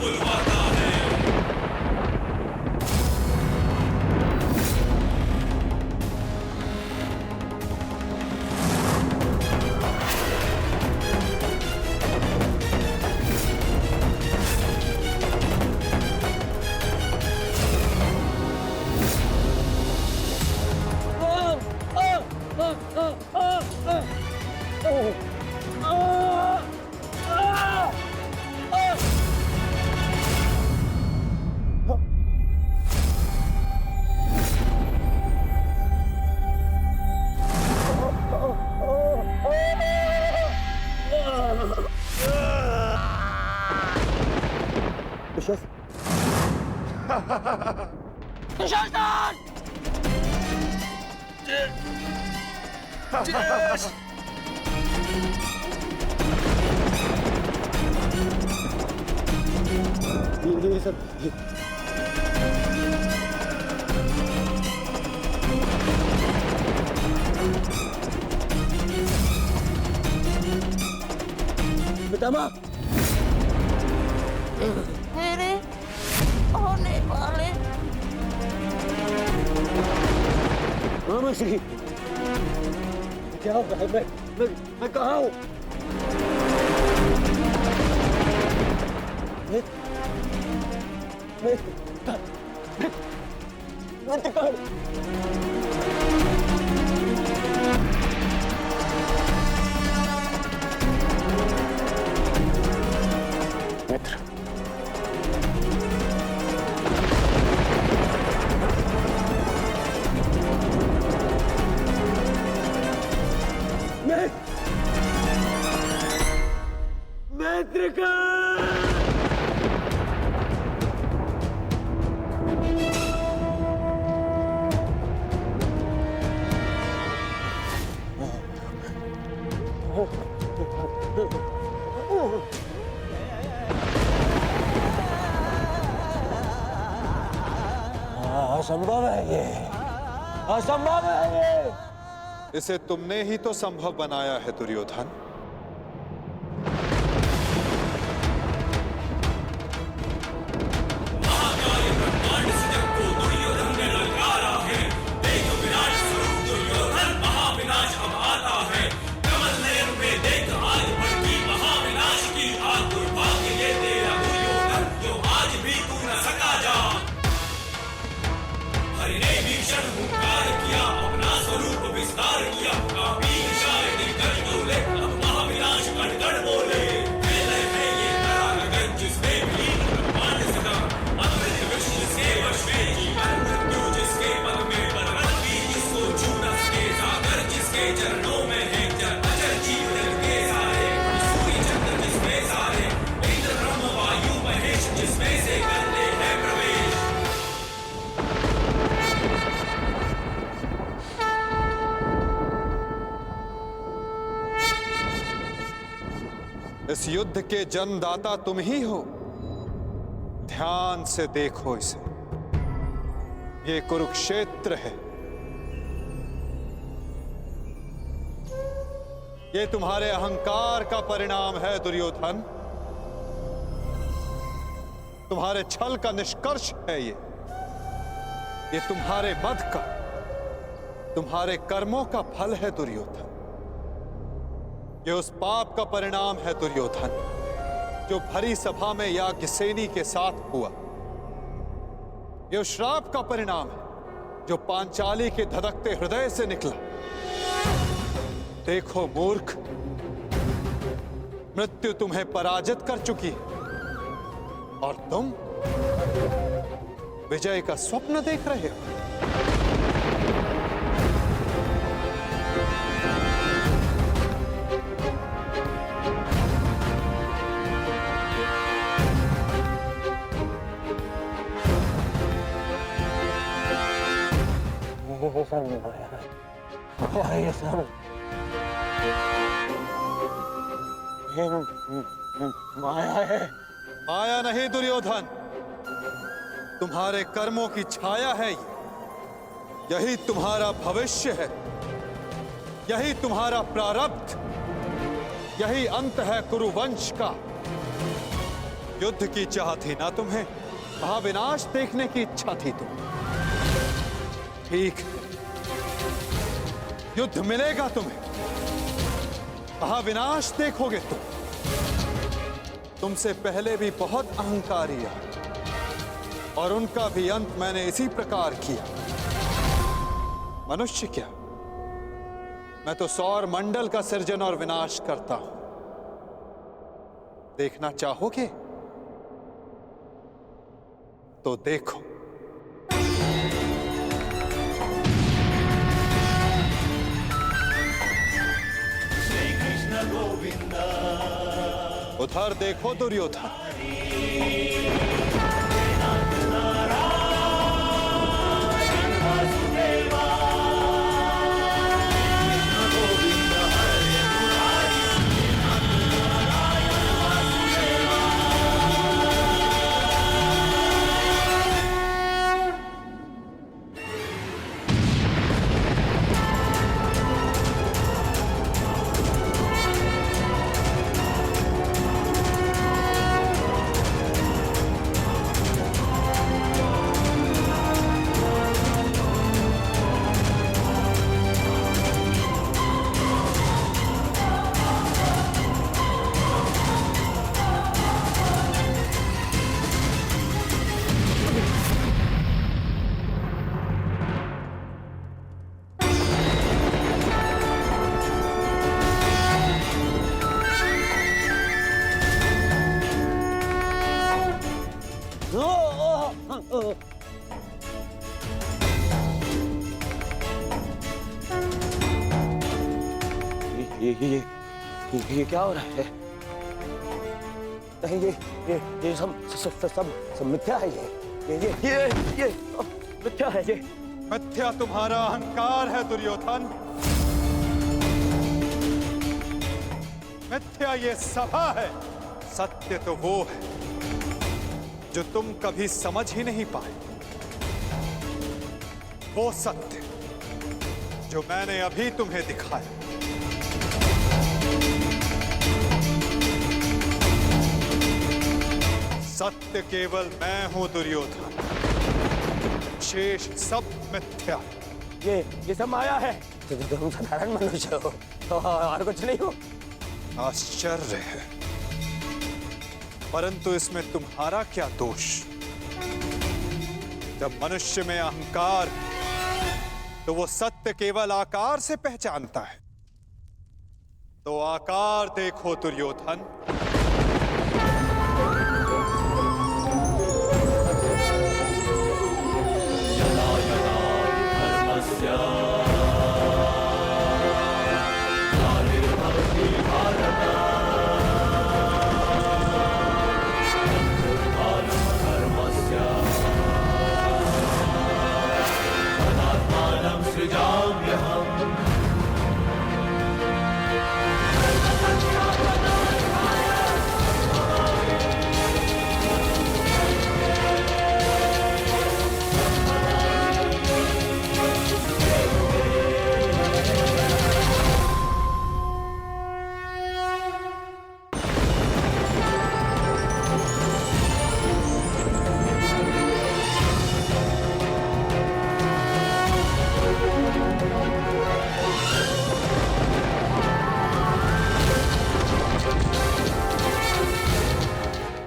बुलवाता है। दुशासन! ये सब पितामह मेरे होने वाले मामा श्री क्या हो रहा है? मैं कहाँ हूँ? मित्र मित्र का असंभव है ये, असंभव है ये। इसे तुमने ही तो संभव बनाया है दुर्योधन। इस युद्ध के जन्मदाता तुम ही हो। ध्यान से देखो इसे, ये कुरुक्षेत्र है। ये तुम्हारे अहंकार का परिणाम है दुर्योधन। तुम्हारे छल का निष्कर्ष है ये तुम्हारे मद का, तुम्हारे कर्मों का फल है दुर्योधन। ये उस पाप का परिणाम है दुर्योधन जो भरी सभा में याज्ञसेनी के साथ हुआ। ये उस श्राप का परिणाम है जो पांचाली के धधकते हृदय से निकला। देखो मूर्ख, मृत्यु तुम्हें पराजित कर चुकी है और तुम विजय का स्वप्न देख रहे हो। ये सब माया है। माया नहीं दुर्योधन, तुम्हारे कर्मों की छाया है ये। यही तुम्हारा भविष्य है, यही तुम्हारा प्रारब्ध, यही अंत है कुरुवंश का। युद्ध की चाह थी ना तुम्हें? महाविनाश देखने की इच्छा थी तुम्हें? ठीक है, युद्ध मिलेगा तुम्हें, महाविनाश देखोगे तुम। तुमसे पहले भी बहुत अहंकारी आए और उनका भी अंत मैंने इसी प्रकार किया। मनुष्य क्या, मैं तो सौर मंडल का सृजन और विनाश करता हूं। देखना चाहोगे तो देखो। उधर देखो दुर्योधन। ये क्या हो रहा है? नहीं, ये सब मिथ्या है। ये मिथ्या है। ये मिथ्या तुम्हारा अहंकार है दुर्योधन। मिथ्या ये सभा है। सत्य तो वो है जो तुम कभी समझ ही नहीं पाए। वो सत्य जो मैंने अभी तुम्हें दिखाया। सत्य केवल मैं हूं दुर्योधन, शेष सब मिथ्या। ये सब माया है। तुम साधारण मनुष्य हो और कुछ नहीं हो। आश्चर्य है, परंतु इसमें तुम्हारा क्या दोष? जब मनुष्य में अहंकार, तो वो सत्य केवल आकार से पहचानता है। तो आकार देखो दुर्योधन।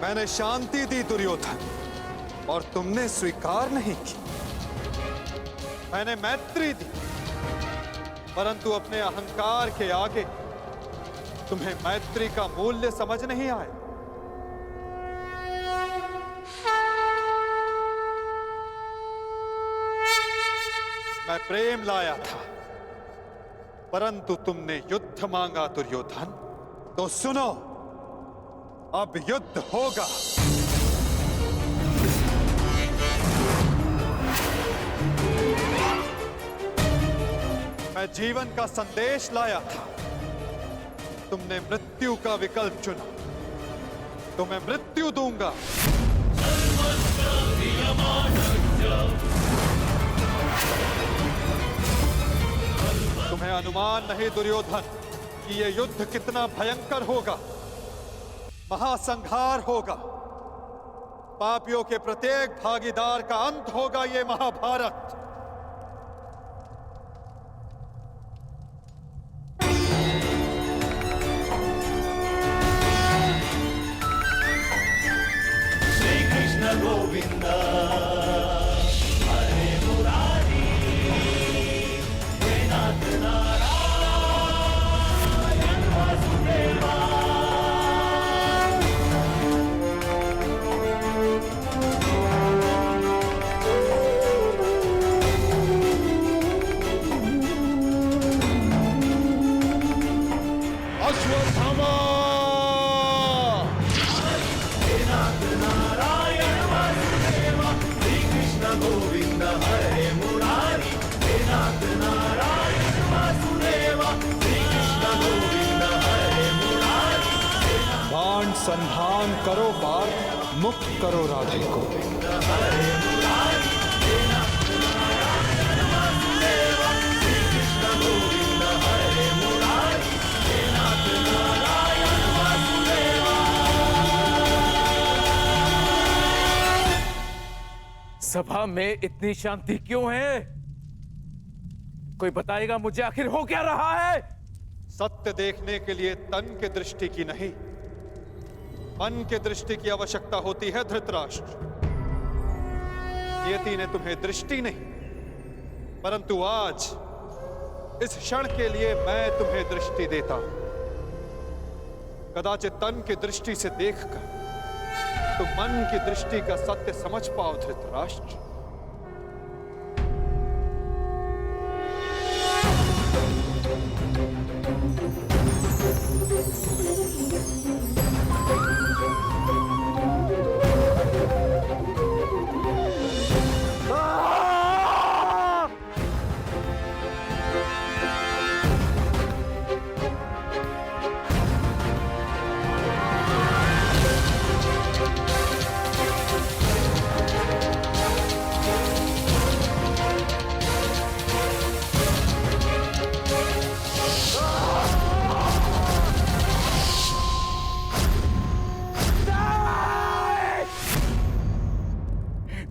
मैंने शांति दी दुर्योधन और तुमने स्वीकार नहीं की। मैंने मैत्री दी, परंतु अपने अहंकार के आगे तुम्हें मैत्री का मूल्य समझ नहीं आया। मैं प्रेम लाया था, परंतु तुमने युद्ध मांगा दुर्योधन। तो सुनो, अब युद्ध होगा। मैं जीवन का संदेश लाया था, तुमने मृत्यु का विकल्प चुना, तो मैं मृत्यु दूंगा। तुम्हें अनुमान नहीं दुर्योधन कि यह युद्ध कितना भयंकर होगा। महासंहार होगा, पापियों के प्रत्येक भागीदार का अंत होगा ये महाभारत। बाण संधान करो पार्थ, मुक्त करो राधे को। सभा में इतनी शांति क्यों है? कोई बताएगा मुझे आखिर हो क्या रहा है? सत्य देखने के लिए तन के दृष्टि की नहीं, मन के दृष्टि की आवश्यकता होती है धृतराष्ट्र। नियति ने तुम्हें दृष्टि नहीं, परंतु आज इस क्षण के लिए मैं तुम्हें दृष्टि देता हूं। कदाचित तन की दृष्टि से देखकर तुम मन की दृष्टि का सत्य समझ पाओ धृतराष्ट्र।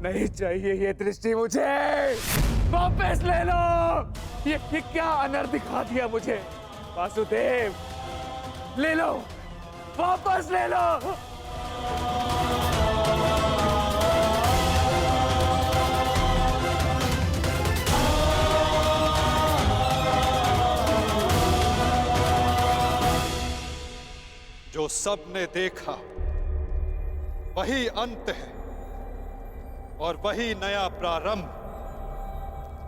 नहीं चाहिए ये दृष्टि मुझे, वापस ले लो। ये क्या अनर्थ दिखा दिया मुझे? वासुदेव, ले लो, वापस ले लो। जो सबने देखा वही अंत है और वही नया प्रारंभ।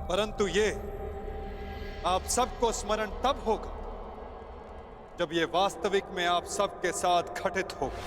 परंतु ये आप सबको स्मरण तब होगा जब ये वास्तविक में आप सबके साथ घटित होगा।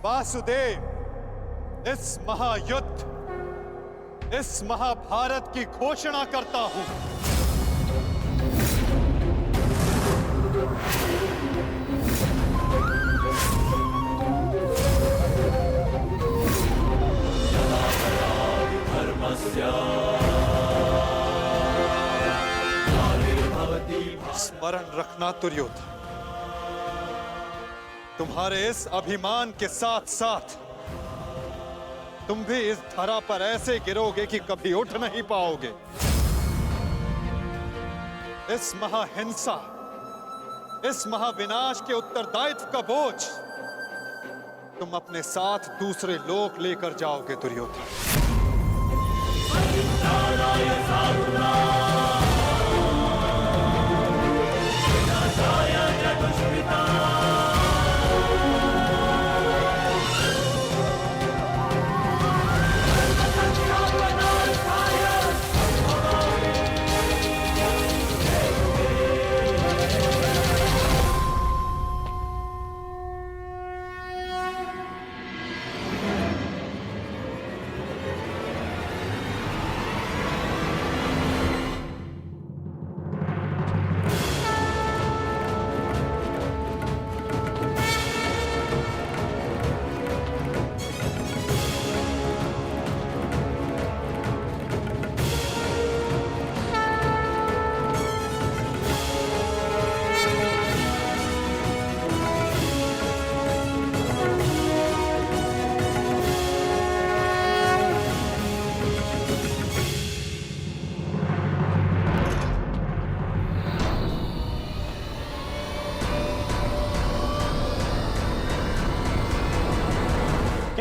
वासुदेव इस महायुद्ध, इस महाभारत की घोषणा करता हूं। स्मरण रखना दुर्योधन, तुम्हारे इस अभिमान के साथ साथ तुम भी इस धरा पर ऐसे गिरोगे कि कभी उठ नहीं पाओगे। इस महाहिंसा, इस महाविनाश के उत्तरदायित्व का बोझ तुम अपने साथ दूसरे लोक लेकर जाओगे Duryodhan. Jaya Jaya Jaya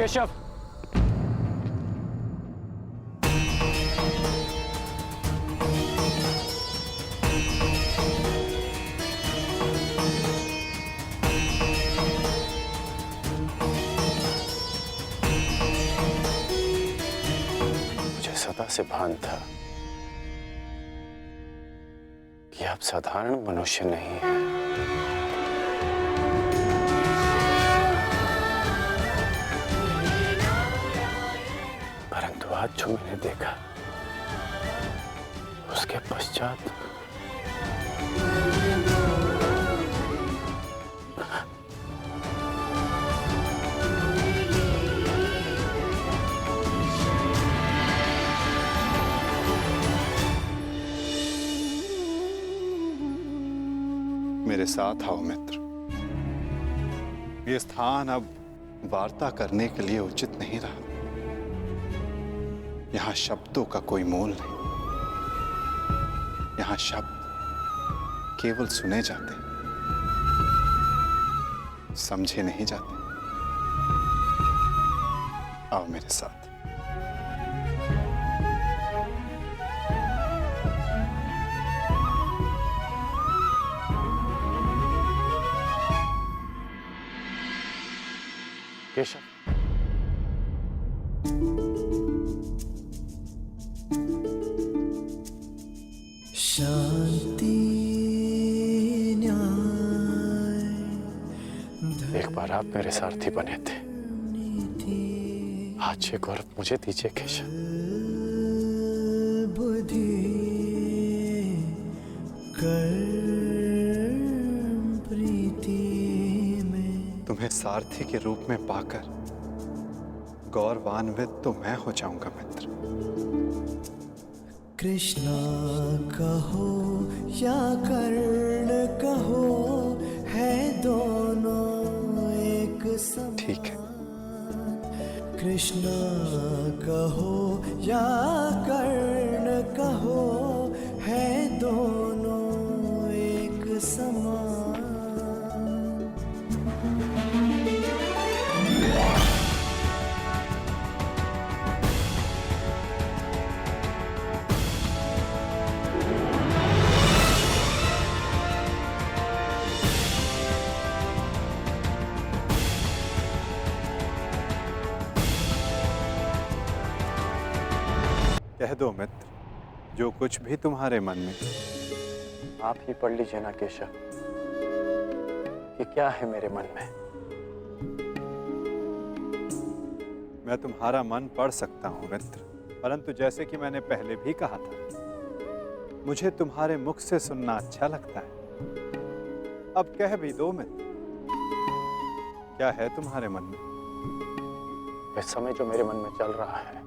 Keshav, मुझे सदा से भान था कि आप साधारण मनुष्य नहीं हैं। परंतु आज जो मैंने देखा, उसके पश्चात मेरे साथ आओ मित्र। ये स्थान अब वार्ता करने के लिए उचित नहीं रहा। यहां शब्दों का कोई मोल नहीं। यहां शब्द केवल सुने जाते, समझे नहीं जाते। आओ मेरे साथ। केशव, शांति न्याय एक बार आप मेरे सारथी बने थे, आज ये गौरव मुझे दीजिए केशव। बुद्धि कर्म प्रीति में। तुम्हें सारथी के रूप में पाकर गौरवान्वित तो मैं हो जाऊंगा मित्र। कृष्णा कहो या कर्ण कहो, है दोनों एक समान। ठीक है। कृष्णा कहो या कर्ण कहो, है दोनों एक समान। कह दो मित्र, जो कुछ भी तुम्हारे मन में। आप ही पढ़ लीजिए ना केशव कि क्या है मेरे मन में। मैं तुम्हारा मन पढ़ सकता हूं मित्र, परंतु जैसे कि मैंने पहले भी कहा था, मुझे तुम्हारे मुख से सुनना अच्छा लगता है। अब कह भी दो मित्र, क्या है तुम्हारे मन में? इस समय जो मेरे मन में चल रहा है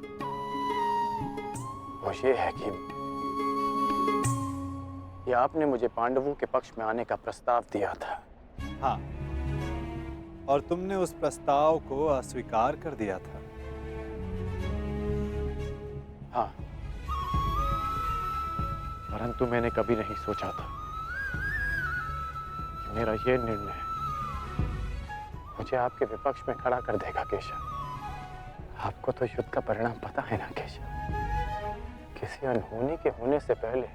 वो ये है कि आपने मुझे पांडवों के पक्ष में आने का प्रस्ताव दिया था। हाँ, और तुमने उस प्रस्ताव को अस्वीकार कर दिया था। हाँ, परंतु मैंने कभी नहीं सोचा था कि मेरा ये निर्णय मुझे आपके विपक्ष में खड़ा कर देगा केशव। आपको तो युद्ध का परिणाम पता है ना केशव। किसी अनहोनी के होने से पहले